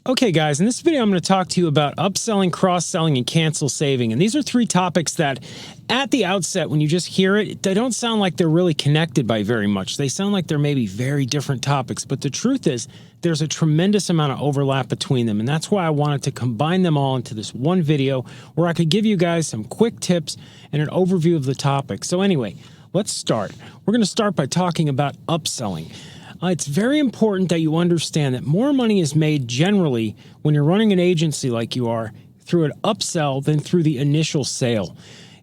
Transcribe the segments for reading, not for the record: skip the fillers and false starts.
Okay, guys, in this video, I'm going to talk to you about upselling, cross-selling, and cancel saving. And these are three topics that, at the outset, when you just hear it, they don't sound like they're really connected by very much. They sound like they're maybe very different topics. But the truth is, there's a tremendous amount of overlap between them. And that's why I wanted to combine them all into this one video where I could give you guys some quick tips and an overview of the topic. So anyway, let's start. We're going to start by talking about upselling. It's very important that you understand that more money is made generally when you're running an agency like you are through an upsell than through the initial sale.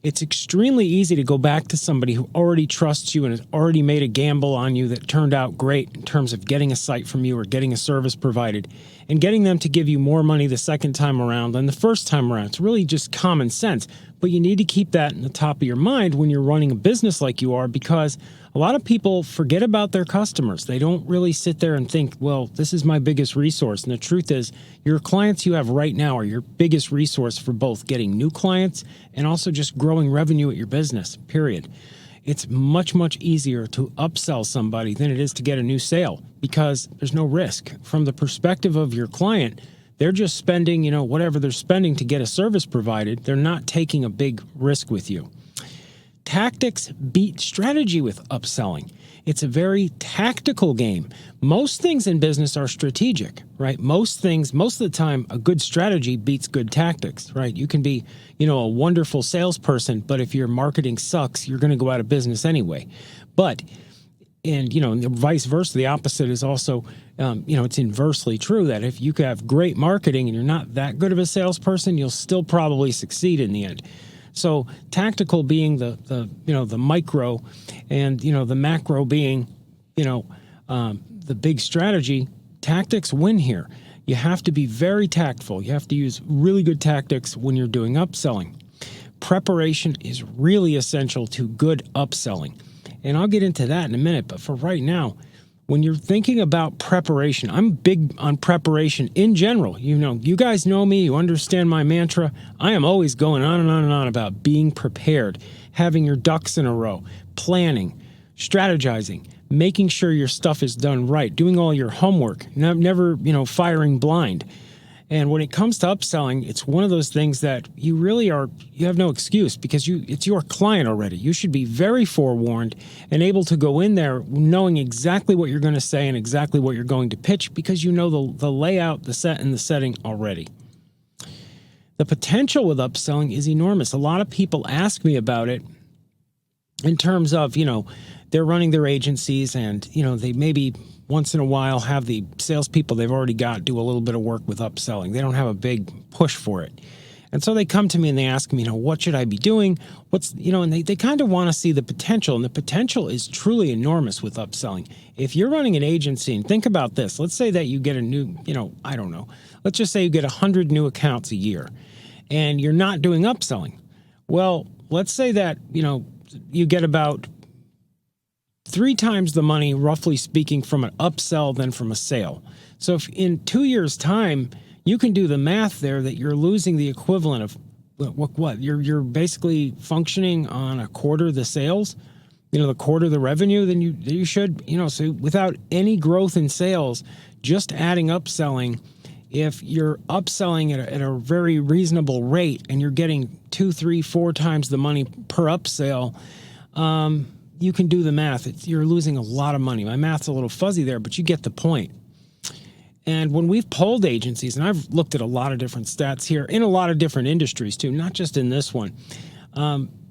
It's extremely easy to go back to somebody who already trusts you and has already made a gamble on you that turned out great in terms of getting a site from you or getting a service provided and getting them to give you more money the second time around than the first time around. It's really just common sense, but you need to keep that in the top of your mind when you're running a business like you are, because a lot of people forget about their customers. They don't really sit there and think, well, this is my biggest resource. And the truth is, your clients you have right now are your biggest resource for both getting new clients and also just growing revenue at your business, period. It's much, much easier to upsell somebody than it is to get a new sale because there's no risk. From the perspective of your client, they're just spending, whatever they're spending to get a service provided. They're not taking a big risk with you. Tactics beat strategy with upselling. It's a very tactical game. Most things in business are strategic, right? Most of the time, a good strategy beats good tactics, right? You can be, a wonderful salesperson, but if your marketing sucks, you're going to go out of business anyway. And vice versa, the opposite is also, it's inversely true that if you have great marketing and you're not that good of a salesperson, you'll still probably succeed in the end. So tactical being the micro, and the macro being the big strategy. Tactics win here. You have to be very tactful. You have to use really good tactics when you're doing upselling. Preparation is really essential to good upselling, and I'll get into that in a minute. But for right now, when you're thinking about preparation, I'm big on preparation in general. You guys know me, you understand my mantra. I am always going on and on and on about being prepared, having your ducks in a row, planning, strategizing, making sure your stuff is done right, doing all your homework, never firing blind. And when it comes to upselling, it's one of those things that you have no excuse because it's your client already. You should be very forewarned and able to go in there knowing exactly what you're going to say and exactly what you're going to pitch because you know the layout, the set, and the setting already. The potential with upselling is enormous. A lot of people ask me about it in terms of, they're running their agencies and, they maybe once in a while have the salespeople they've already got do a little bit of work with upselling. They don't have a big push for it. And so they come to me and they ask me, what should I be doing? And they kind of want to see the potential. And the potential is truly enormous with upselling. If you're running an agency, and think about this, let's say that you get a new, let's just say you get 100 new accounts a year and you're not doing upselling. Well, let's say that, you get about 3 times the money, roughly speaking, from an upsell than from a sale. So if in 2 years' time, you can do the math there that you're losing the equivalent of what? You're basically functioning on a quarter of the sales, the quarter of the revenue, then you should, so without any growth in sales, just adding upselling, if you're upselling at a very reasonable rate and you're getting 2, 3, 4 times the money per upsell, you can do the math. You're losing a lot of money. My math's a little fuzzy there, but you get the point. And when we've polled agencies, and I've looked at a lot of different stats here in a lot of different industries too, not just in this one,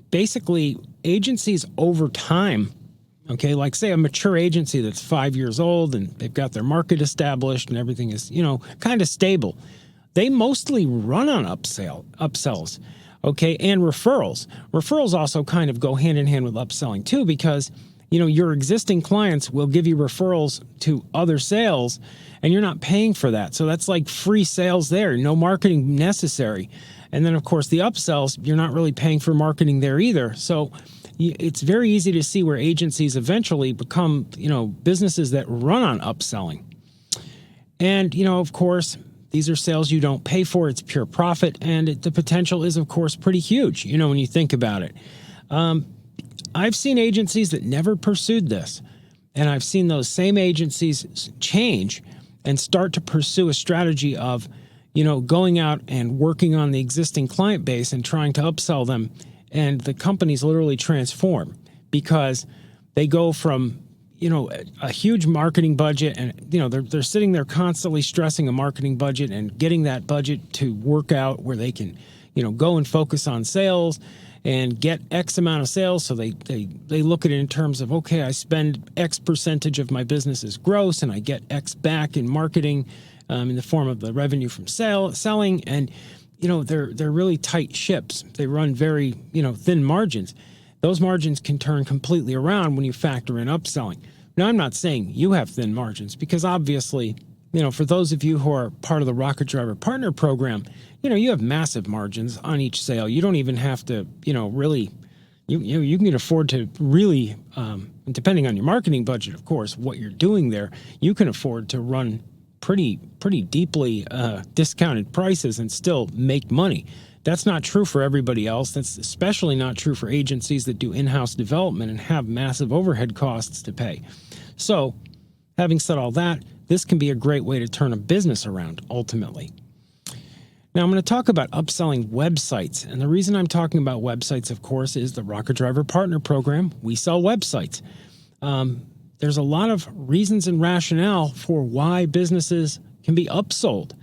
basically agencies over time, like say a mature agency that's 5 years old and they've got their market established and everything is, kind of stable. They mostly run on upsells. And referrals. Referrals also kind of go hand in hand with upselling too, because, your existing clients will give you referrals to other sales and you're not paying for that. So that's like free sales there, no marketing necessary. And then of course the upsells, you're not really paying for marketing there either. So it's very easy to see where agencies eventually become, businesses that run on upselling. And, of course, these are sales you don't pay for. It's pure profit. And the potential is, of course, pretty huge, when you think about it. I've seen agencies that never pursued this. And I've seen those same agencies change and start to pursue a strategy of, going out and working on the existing client base and trying to upsell them. And the companies literally transform because they go from, a huge marketing budget, and, they're sitting there constantly stressing a marketing budget and getting that budget to work out where they can, go and focus on sales and get X amount of sales. So they look at it in terms of, okay, I spend X percentage of my business is gross and I get X back in marketing in the form of the revenue from selling. And, they're really tight ships. They run very, thin margins. Those margins can turn completely around when you factor in upselling. Now, I'm not saying you have thin margins because obviously, for those of you who are part of the Rocket Driver Partner Program, you have massive margins on each sale. You don't even have to, really, you can afford to really, depending on your marketing budget, of course, what you're doing there, you can afford to run pretty deeply discounted prices and still make money. That's not true for everybody else. That's especially not true for agencies that do in-house development and have massive overhead costs to pay. So, having said all that, this can be a great way to turn a business around, ultimately. Now, I'm going to talk about upselling websites. And the reason I'm talking about websites, of course, is the Rocket Driver Partner Program. We sell websites. There's a lot of reasons and rationale for why businesses can be upsold.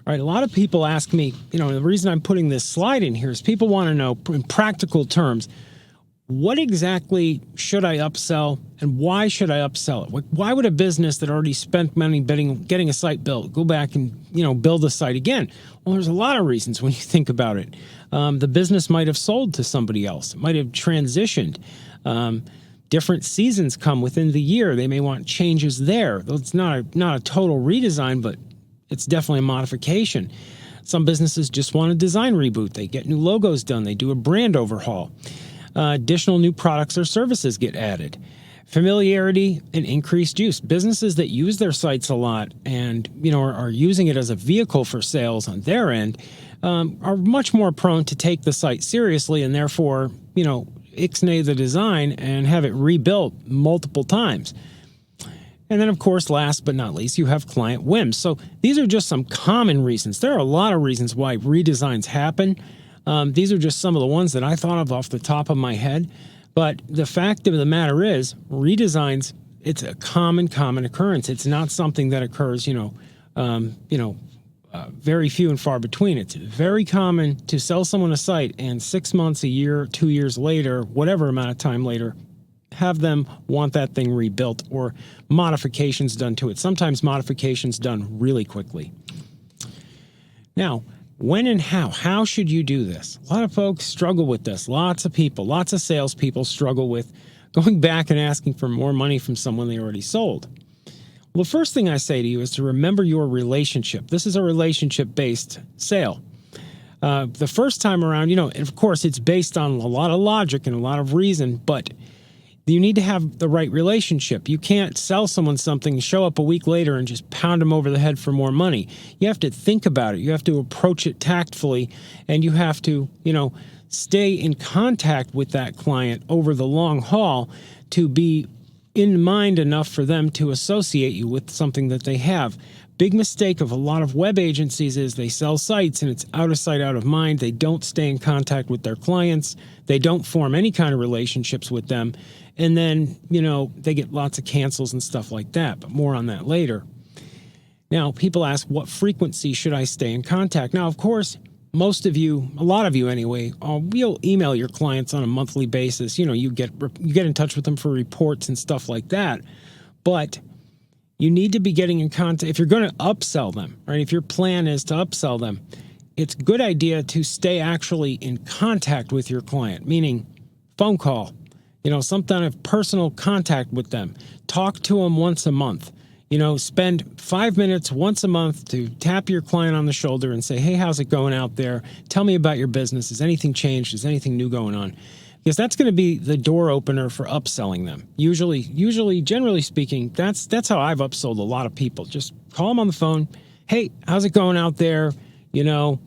All right, a lot of people ask me, the reason I'm putting this slide in here is people want to know in practical terms, what exactly should I upsell and why should I upsell it? Why would a business that already spent money getting a site built go back and, build a site again? Well, there's a lot of reasons when you think about it. The business might have sold to somebody else. It might have transitioned. Different seasons come within the year. They may want changes there. It's not a total redesign, but it's definitely a modification. Some businesses just want a design reboot. They get new logos done. They do a brand overhaul. Additional new products or services get added. Familiarity and increased use. Businesses that use their sites a lot and are using it as a vehicle for sales on their end are much more prone to take the site seriously and therefore ixnay the design and have it rebuilt multiple times. And then, of course, last but not least, you have client whims. So these are just some common reasons. There are a lot of reasons why redesigns happen. These are just some of the ones that I thought of off the top of my head. But the fact of the matter is, redesigns, it's a common occurrence. It's not something that occurs, very few and far between. It's very common to sell someone a site and 6 months, a year, 2 years later, whatever amount of time later, have them want that thing rebuilt or modifications done to it. Sometimes modifications done really quickly. Now, when and how should you do this? A lot of folks struggle with this. Lots of people, lots of salespeople struggle with going back and asking for more money from someone they already sold. Well, the first thing I say to you is to remember your relationship. This is a relationship-based sale. The first time around, and of course, it's based on a lot of logic and a lot of reason, but you need to have the right relationship. You can't sell someone something, show up a week later, and just pound them over the head for more money. You have to think about it. You have to approach it tactfully, and you have to, stay in contact with that client over the long haul to be in mind enough for them to associate you with something that they have. Big mistake of a lot of web agencies is they sell sites and it's out of sight, out of mind. They don't stay in contact with their clients. They don't form any kind of relationships with them. And then, they get lots of cancels and stuff like that, but more on that later. Now, people ask, what frequency should I stay in contact? Now, of course, most of you, a lot of you anyway, you'll email your clients on a monthly basis. You get in touch with them for reports and stuff like that. But you need to be getting in contact. If you're going to upsell them, right? If your plan is to upsell them, it's a good idea to stay actually in contact with your client, meaning phone call, some kind of personal contact with them. Talk to them once a month. Spend 5 minutes once a month to tap your client on the shoulder and say, hey, how's it going out there? Tell me about your business. Has anything changed? Is anything new going on? Because that's going to be the door opener for upselling them. Usually, generally speaking, that's how I've upsold a lot of people. Just call them on the phone. Hey, how's it going out there? And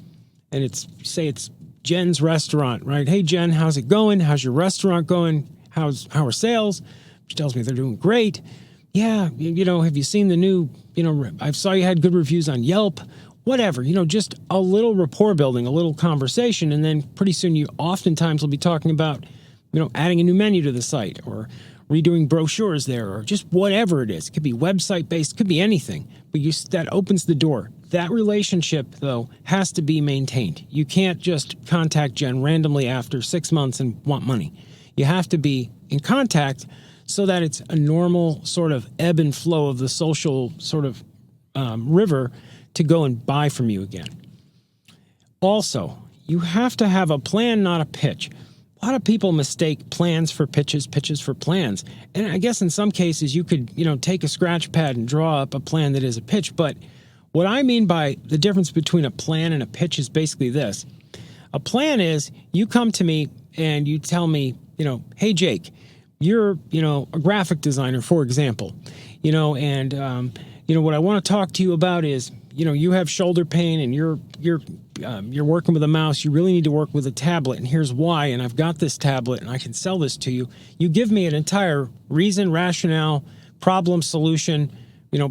say it's Jen's restaurant, right? Hey, Jen, how's it going? How's your restaurant going? How are sales? She tells me they're doing great. Yeah, have you seen the new, I saw you had good reviews on Yelp, whatever, just a little rapport building, a little conversation. And then pretty soon you oftentimes will be talking about, adding a new menu to the site or redoing brochures there or just whatever it is. It could be website based, could be anything, but that opens the door. That relationship, though, has to be maintained. You can't just contact Jen randomly after 6 months and want money. You have to be in contact so that it's a normal sort of ebb and flow of the social sort of river to go and buy from you again. Also, you have to have a plan, not a pitch. A lot of people mistake plans for pitches, pitches for plans. And I guess in some cases you could, take a scratch pad and draw up a plan that is a pitch. But what I mean by the difference between a plan and a pitch is basically this. A plan is you come to me and you tell me, hey, Jake, you're, a graphic designer, for example, and, what I want to talk to you about is, you have shoulder pain and you're working with a mouse. You really need to work with a tablet. And here's why. And I've got this tablet and I can sell this to you. You give me an entire reason, rationale, problem, solution,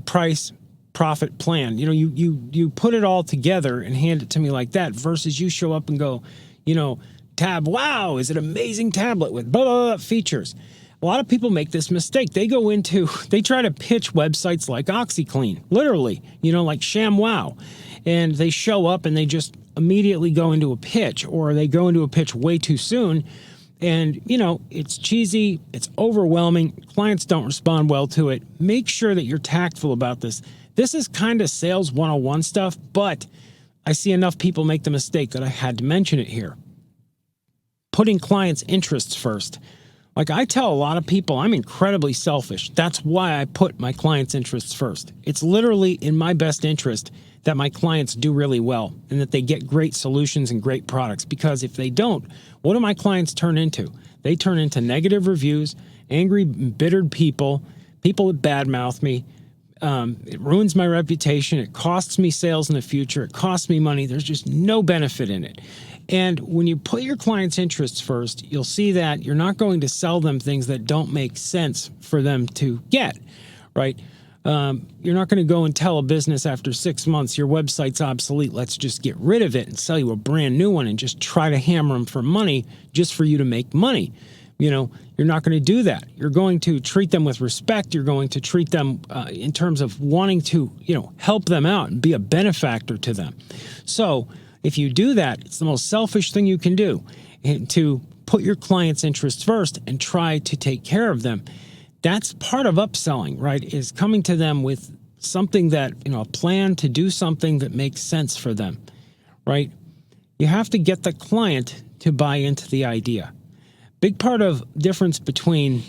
price, profit plan. You put it all together and hand it to me like that versus you show up and go, wow, is it an amazing tablet with blah, blah, blah features. A lot of people make this mistake. They try to pitch websites like OxyClean, literally, like ShamWow. And they show up and they just immediately go into a pitch, or they go into a pitch way too soon. And, it's cheesy, it's overwhelming. Clients don't respond well to it. Make sure that you're tactful about this. This is kind of sales 101 stuff, but I see enough people make the mistake that I had to mention it here. Putting clients' interests first. Like I tell a lot of people, I'm incredibly selfish. That's why I put my clients' interests first. It's literally in my best interest that my clients do really well and that they get great solutions and great products. Because if they don't, what do my clients turn into? They turn into negative reviews, angry, embittered people that badmouth me. It ruins my reputation. It costs me sales in the future. It costs me money. There's just no benefit in it. And when you put your clients' interests first, you'll see that you're not going to sell them things that don't make sense for them to get, right? You're not going to go and tell a business after 6 months, your website's obsolete, let's just get rid of it and sell you a brand new one and just try to hammer them for money just for you to make money. You're not going to do that. You're going to treat them with respect. You're going to treat them in terms of wanting to, help them out and be a benefactor to them. So if you do that, it's the most selfish thing you can do, and to put your client's interests first and try to take care of them. That's part of upselling, right? Is coming to them with something that, a plan to do something that makes sense for them, right? You have to get the client to buy into the idea. Big part of difference between,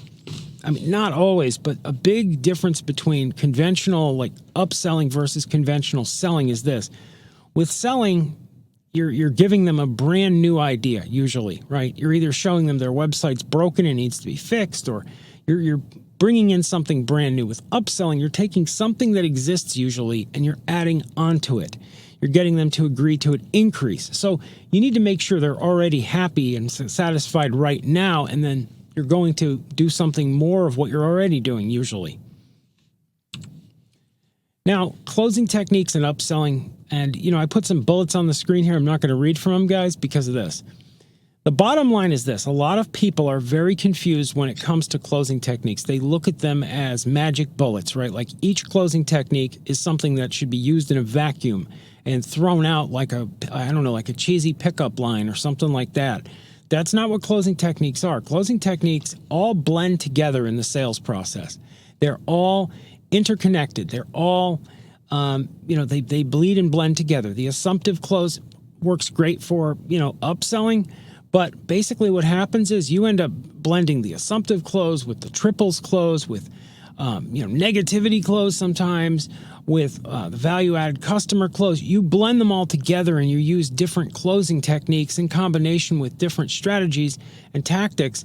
not always, but a big difference between conventional like upselling versus conventional selling is this. With selling, you're giving them a brand new idea, usually, right? You're either showing them their website's broken and needs to be fixed, or you're bringing in something brand new. With upselling, you're taking something that exists usually and you're adding onto it. You're getting them to agree to an increase. So you need to make sure they're already happy and satisfied right now, and then you're going to do something more of what you're already doing usually. Now, closing techniques and upselling, and I put some bullets on the screen here. I'm not going to read from them, guys, because of this. The bottom line is this. A lot of people are very confused when it comes to closing techniques. They look at them as magic bullets, right? Like each closing technique is something that should be used in a vacuum and thrown out like like a cheesy pickup line or something like that. That's not what closing techniques are. Closing techniques all blend together in the sales process. They're all interconnected. They're all, they bleed and blend together. The assumptive close works great for, upselling. But basically what happens is you end up blending the assumptive close with the triples close, with negativity close sometimes, with the value-added customer close. You blend them all together and you use different closing techniques in combination with different strategies and tactics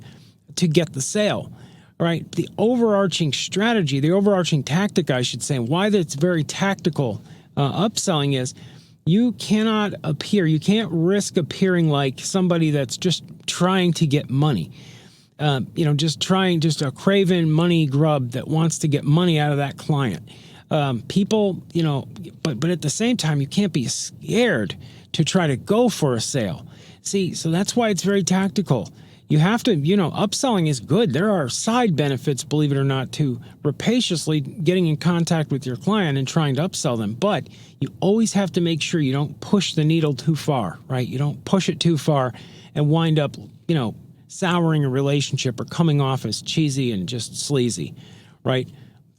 to get the sale, right? The overarching strategy, the overarching tactic, I should say, why that's very tactical upselling is you can't risk appearing like somebody that's just trying to get money. just a craven money grub that wants to get money out of that client. People, but at the same time, you can't be scared to try to go for a sale. See, so that's why it's very tactical. You have to, upselling is good. There are side benefits, believe it or not, to rapaciously getting in contact with your client and trying to upsell them. But you always have to make sure you don't push the needle too far, right? You don't push it too far and wind up, souring a relationship or coming off as cheesy and just sleazy, right?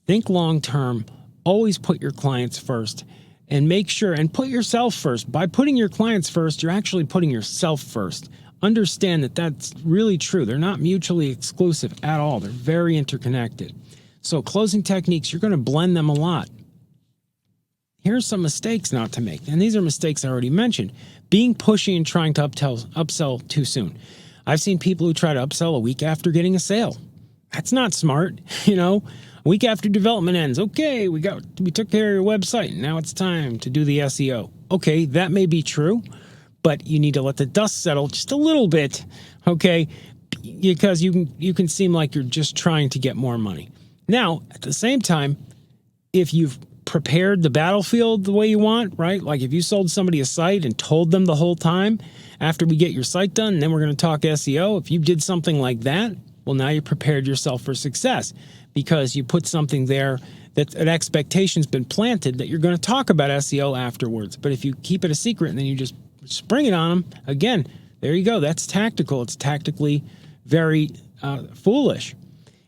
Think long term. Always put your clients first and make sure and put yourself first. By putting your clients first, you're actually putting yourself first. Understand that that's really true. They're not mutually exclusive at all. They're very interconnected. So closing techniques, you're going to blend them a lot. Here's some mistakes not to make. And these are mistakes I already mentioned. Being pushy and trying to upsell too soon. I've seen people who try to upsell a week after getting a sale. That's not smart, A week after development ends, okay, we took care of your website, and now it's time to do the SEO. Okay, that may be true, but you need to let the dust settle just a little bit, okay? Because you can seem like you're just trying to get more money. Now, at the same time, if you've prepared the battlefield the way you want, right? Like if you sold somebody a site and told them the whole time, after we get your site done, and then we're going to talk SEO, if you did something like that, well, now you prepared yourself for success because you put something there that an expectation's been planted that you're going to talk about SEO afterwards. But if you keep it a secret and then you just spring it on them, again, there you go. That's tactical. It's tactically very foolish.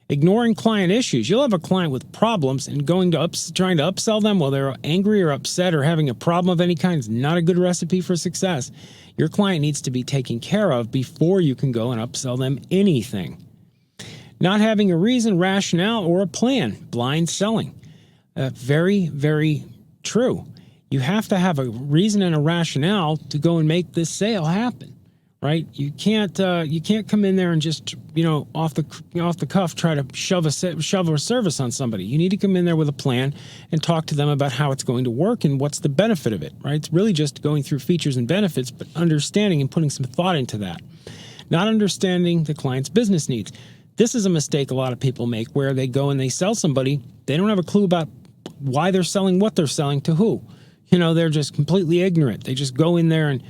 Ignoring client issues. You'll have a client with problems and trying to upsell them while they're angry or upset or having a problem of any kind is not a good recipe for success. Your client needs to be taken care of before you can go and upsell them anything. Not having a reason, rationale, or a plan. Blind selling. Very, very true. You have to have a reason and a rationale to go and make this sale happen, right? You can't come in there and just off the cuff try to shove a service on somebody. You need to come in there with a plan and talk to them about how it's going to work and what's the benefit of it, right? It's really just going through features and benefits, but understanding and putting some thought into that. Not understanding the client's business needs. This is a mistake a lot of people make where they go and they sell somebody. They don't have a clue about why they're selling what they're selling to who. They're just completely ignorant. They just go in there and,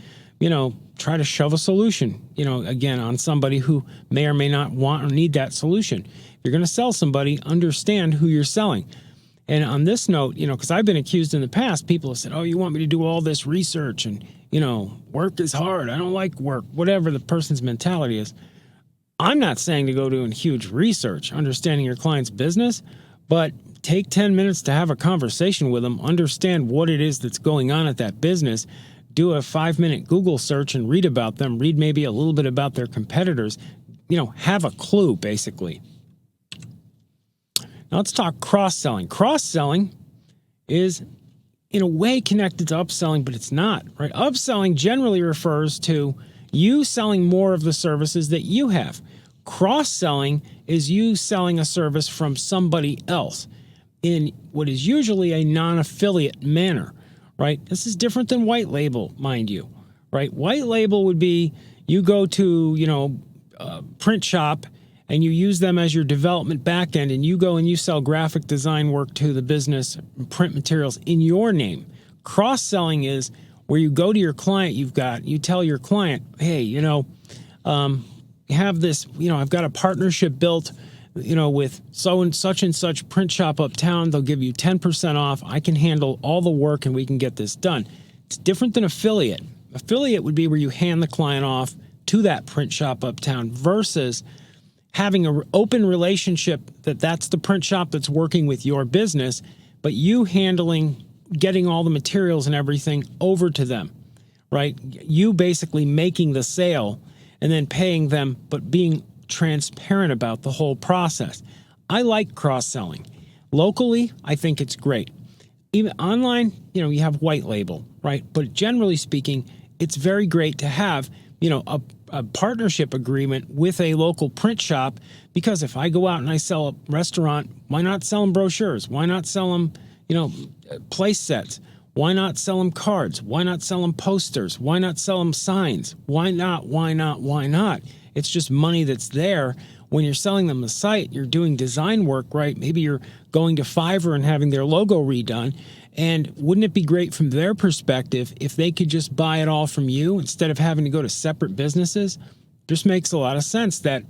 try to shove a solution, again, on somebody who may or may not want or need that solution. If you're going to sell somebody, understand who you're selling. And on this note, because I've been accused in the past, people have said, oh, you want me to do all this research and, work is hard. I don't like work, whatever the person's mentality is. I'm not saying to go doing huge research, understanding your client's business, but take 10 minutes to have a conversation with them, understand what it is that's going on at that business, do a 5-minute Google search and read about them, read maybe a little bit about their competitors, have a clue, basically. Now let's talk cross-selling. Cross-selling is in a way connected to upselling, but it's not, right? Upselling generally refers to you selling more of the services that you have. Cross-selling is you selling a service from somebody else in what is usually a non-affiliate manner, right? This is different than white label, mind you, right? White label would be you go to, a print shop and you use them as your development backend and you go and you sell graphic design work to the business, print materials in your name. Cross-selling is where you go to your client, you tell your client, hey, have this, I've got a partnership built, with such and such print shop uptown. They'll give you 10% off. I can handle all the work and we can get this done. It's different than affiliate. Affiliate would be where you hand the client off to that print shop uptown versus having an open relationship that's the print shop that's working with your business, but you getting all the materials and everything over to them, right? You basically making the sale and then paying them, but being transparent about the whole process. I like cross-selling. Locally, I think it's great. Even online, you have white label, right? But generally speaking, it's very great to have, a partnership agreement with a local print shop, because if I go out and I sell a restaurant, why not sell them brochures? Why not sell them, place sets? Why not sell them cards? Why not sell them posters? Why not sell them signs? Why not? Why not? Why not? It's just money that's there when you're selling them a site, you're doing design work, right? Maybe you're going to Fiverr and having their logo redone. And wouldn't it be great from their perspective if they could just buy it all from you instead of having to go to separate businesses? Just makes a lot of sense that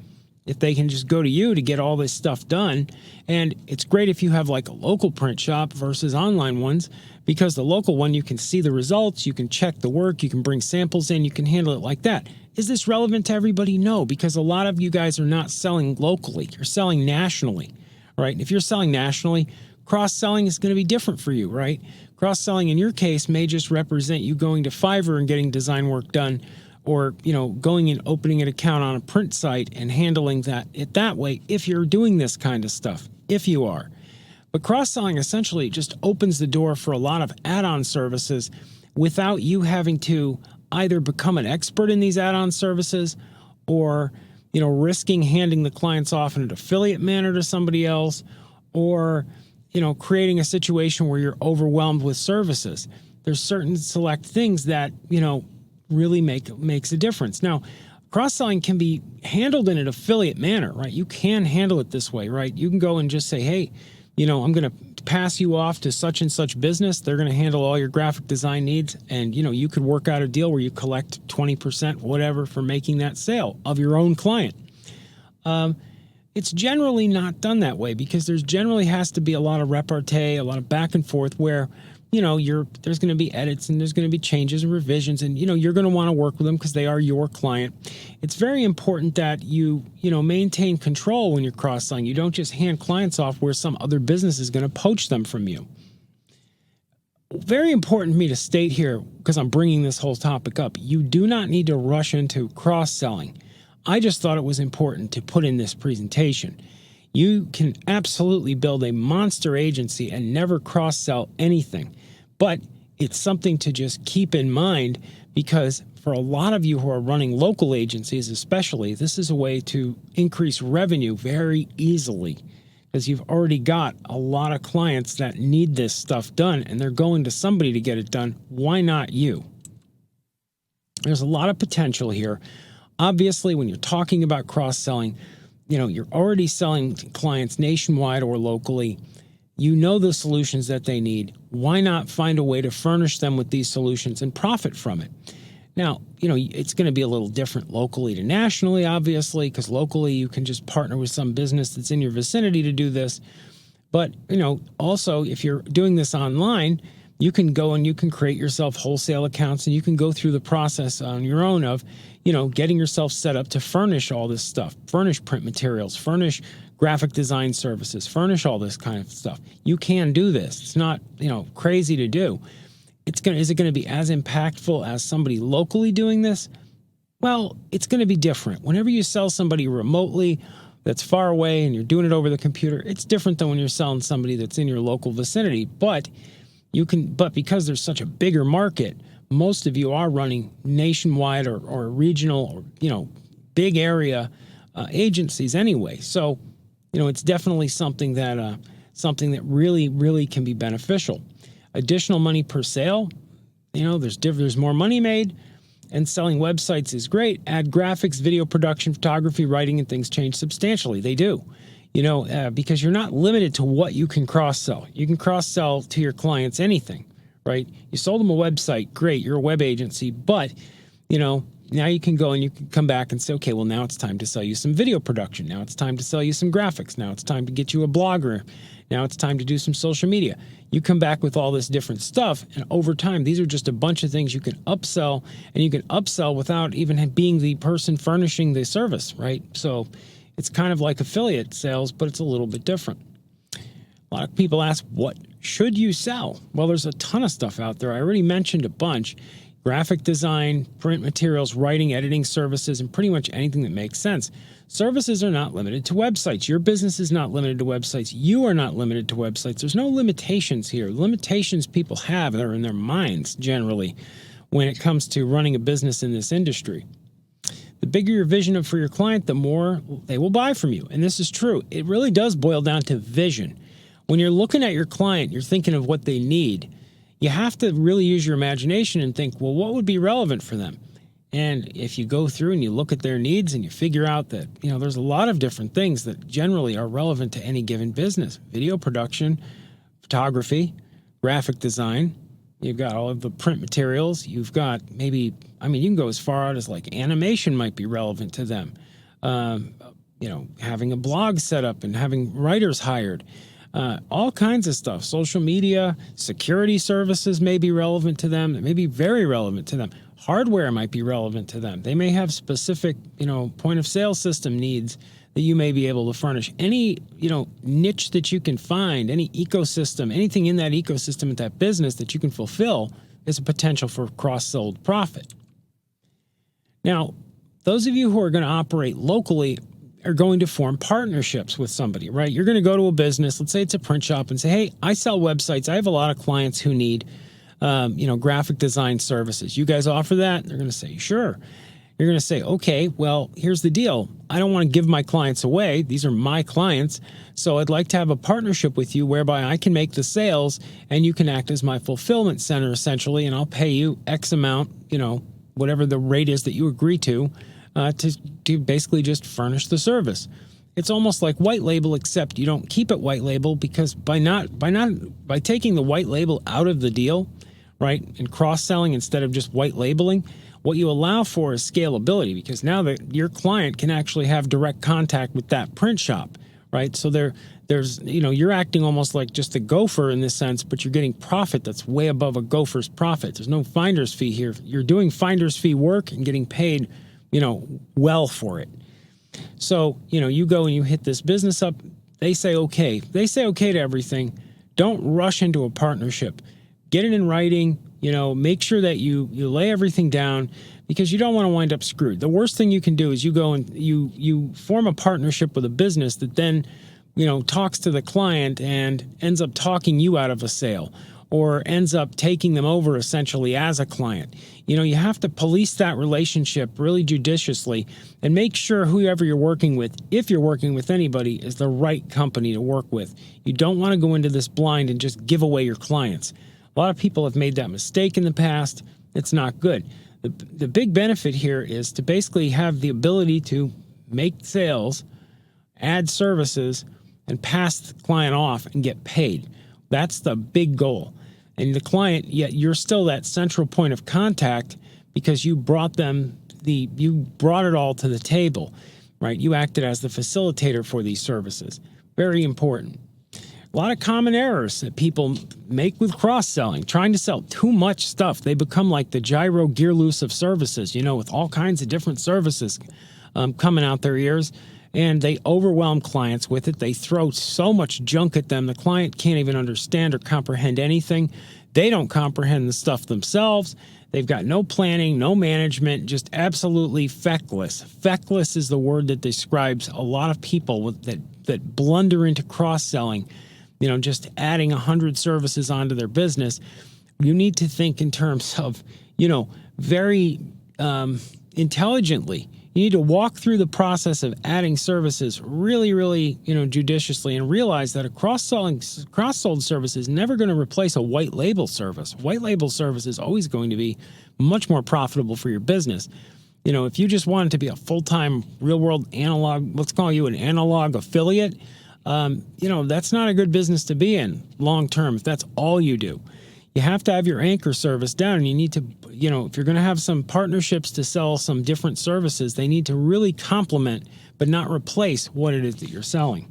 if they can just go to you to get all this stuff done. And it's great if you have like a local print shop versus online ones, because the local one, you can see the results, you can check the work, you can bring samples in, you can handle it like that. Is this relevant to everybody? No, because a lot of you guys are not selling locally. You're selling nationally, right? And if you're selling nationally, cross-selling is going to be different for you, right? Cross-selling in your case may just represent you going to Fiverr and getting design work done, or, going and opening an account on a print site and handling that way if you're doing this kind of stuff, if you are. But cross-selling essentially just opens the door for a lot of add-on services without you having to either become an expert in these add-on services or, risking handing the clients off in an affiliate manner to somebody else, or, creating a situation where you're overwhelmed with services. There's certain select things that, really makes a difference. Now, cross-selling can be handled in an affiliate manner, right? You can handle it this way, right? You can go and just say, hey, I'm going to pass you off to such and such business. They're going to handle all your graphic design needs. And, you could work out a deal where you collect 20%, whatever, for making that sale of your own client. It's generally not done that way because there's generally has to be a lot of repartee, a lot of back and forth where, there's going to be edits and there's going to be changes and revisions, and, you're going to want to work with them because they are your client. It's very important that you maintain control when you're cross-selling. You don't just hand clients off where some other business is going to poach them from you. Very important for me to state here, because I'm bringing this whole topic up, you do not need to rush into cross-selling. I just thought it was important to put in this presentation. You can absolutely build a monster agency and never cross-sell anything. But it's something to just keep in mind, because for a lot of you who are running local agencies especially, this is a way to increase revenue very easily, because you've already got a lot of clients that need this stuff done and they're going to somebody to get it done. Why not you? There's a lot of potential here. Obviously, when you're talking about cross-selling, you're already selling to clients nationwide or locally. You know the solutions that they need. Why not find a way to furnish them with these solutions and profit from it? Now, it's going to be a little different locally to nationally, obviously, because locally you can just partner with some business that's in your vicinity to do this. But, also if you're doing this online, you can go and you can create yourself wholesale accounts, and you can go through the process on your own of, getting yourself set up to furnish all this stuff, furnish print materials, furnish graphic design services, furnish all this kind of stuff. You can do this. It's not, crazy to do. Is it going to be as impactful as somebody locally doing this? Well, it's going to be different. Whenever you sell somebody remotely that's far away and you're doing it over the computer, it's different than when you're selling somebody that's in your local vicinity. But because there's such a bigger market, most of you are running nationwide or regional or, big area agencies anyway. So, it's definitely something that really, really can be beneficial. Additional money per sale, there's more money made, and selling websites is great. Add graphics, video production, photography, writing, and things change substantially. They do, because you're not limited to what you can cross-sell. You can cross-sell to your clients anything, right? You sold them a website, great, you're a web agency, but, now you can go and you can come back and say, okay, well, now it's time to sell you some video production. Now it's time to sell you some graphics. Now it's time to get you a blogger. Now it's time to do some social media. You come back with all this different stuff, and over time, these are just a bunch of things you can upsell, and you can upsell without even being the person furnishing the service, right? So it's kind of like affiliate sales, but it's a little bit different. A lot of people ask, what should you sell? Well, there's a ton of stuff out there. I already mentioned a bunch. Graphic design, print materials, writing, editing services, and pretty much anything that makes sense. Services are not limited to websites. Your business is not limited to websites. You are not limited to websites. There's no limitations here. Limitations people have are in their minds generally when it comes to running a business in this industry. The bigger your vision for your client, the more they will buy from you. And this is true. It really does boil down to vision. When you're looking at your client, you're thinking of what they need. You have to really use your imagination and think, well, what would be relevant for them? And if you go through and you look at their needs and you figure out that, there's a lot of different things that generally are relevant to any given business: video production, photography, graphic design. You've got all of the print materials. You've got maybe, you can go as far out as like animation might be relevant to them. Having a blog set up and having writers hired. All kinds of stuff. Social media, security services may be relevant to them. It may be very relevant to them. Hardware might be relevant to them. They may have specific, point of sale system needs that you may be able to furnish. Any, niche that you can find, any ecosystem, anything in that ecosystem at that business that you can fulfill is a potential for cross-sold profit. Now, those of you who are going to operate locally are going to form partnerships with somebody, right? You're going to go to a business, let's say it's a print shop, and say, hey, I sell websites. I have a lot of clients who need, graphic design services. You guys offer that? They're going to say, sure. You're going to say, okay, well, here's the deal. I don't want to give my clients away. These are my clients. So I'd like to have a partnership with you whereby I can make the sales and you can act as my fulfillment center essentially, and I'll pay you X amount, whatever the rate is that you agree to basically just furnish the service. It's almost like white label, except you don't keep it white label, because by taking the white label out of the deal, right, and cross-selling instead of just white labeling, what you allow for is scalability, because now that your client can actually have direct contact with that print shop, right? So there's you're acting almost like just a gopher in this sense, but you're getting profit that's way above a gopher's profit. There's no finder's fee here. You're doing finder's fee work and getting paid, well for it. So, you go and you hit this business up. They say okay. They say okay to everything. Don't rush into a partnership. Get it in writing. Make sure that you lay everything down, because you don't want to wind up screwed. The worst thing you can do is you go and you form a partnership with a business that then, talks to the client and ends up talking you out of a sale, or ends up taking them over essentially as a client. You have to police that relationship really judiciously and make sure whoever you're working with, if you're working with anybody, is the right company to work with. You don't want to go into this blind and just give away your clients. A lot of people have made that mistake in the past. It's not good. The big benefit here is to basically have the ability to make sales, add services, and pass the client off and get paid. That's the big goal. And the client, yet you're still that central point of contact, because you brought it all to the table, right? You acted as the facilitator for these services. Very important. A lot of common errors that people make with cross-selling, trying to sell too much stuff. They become like the gyro gear loose of services, with all kinds of different services coming out their ears, and they overwhelm clients with it. They throw so much junk at them, the client can't even understand or comprehend anything. They don't comprehend the stuff themselves. They've got no planning, no management, just absolutely feckless. Feckless is the word that describes a lot of people that blunder into cross-selling, just adding 100 services onto their business. You need to think in terms of, very intelligently. You need to walk through the process of adding services really, really, judiciously, and realize that a cross-sold service is never going to replace a white label service. White label service is always going to be much more profitable for your business. If you just wanted to be a full-time real-world analog, let's call you an analog affiliate, that's not a good business to be in long-term if that's all you do. You have to have your anchor service down, and you need to, if you're going to have some partnerships to sell some different services, they need to really complement but not replace what it is that you're selling.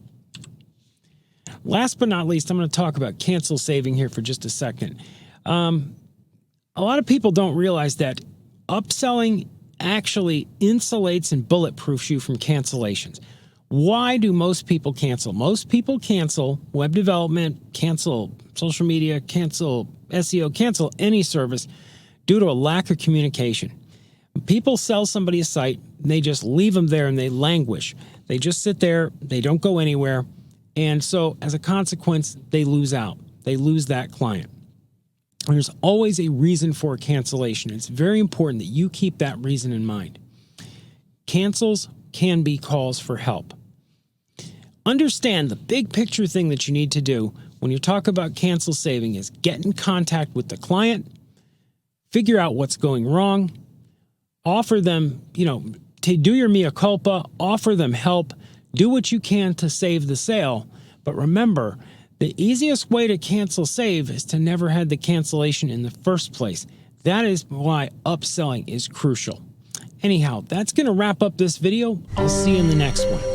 Last but not least, I'm going to talk about cancel saving here for just a second. A lot of people don't realize that upselling actually insulates and bulletproofs you from cancellations. Why do most people cancel? Most people cancel web development, cancel social media, cancel SEO, cancel any service due to a lack of communication. People sell somebody a site, and they just leave them there and they languish. They just sit there, they don't go anywhere. And so as a consequence, they lose out. They lose that client. And there's always a reason for a cancellation. It's very important that you keep that reason in mind. Cancels can be calls for help. Understand the big picture thing that you need to do when you talk about cancel saving is get in contact with the client, figure out what's going wrong, offer them, to do your mea culpa, offer them help, do what you can to save the sale. But remember, the easiest way to cancel save is to never have the cancellation in the first place. That is why upselling is crucial. Anyhow, that's going to wrap up this video. I'll see you in the next one.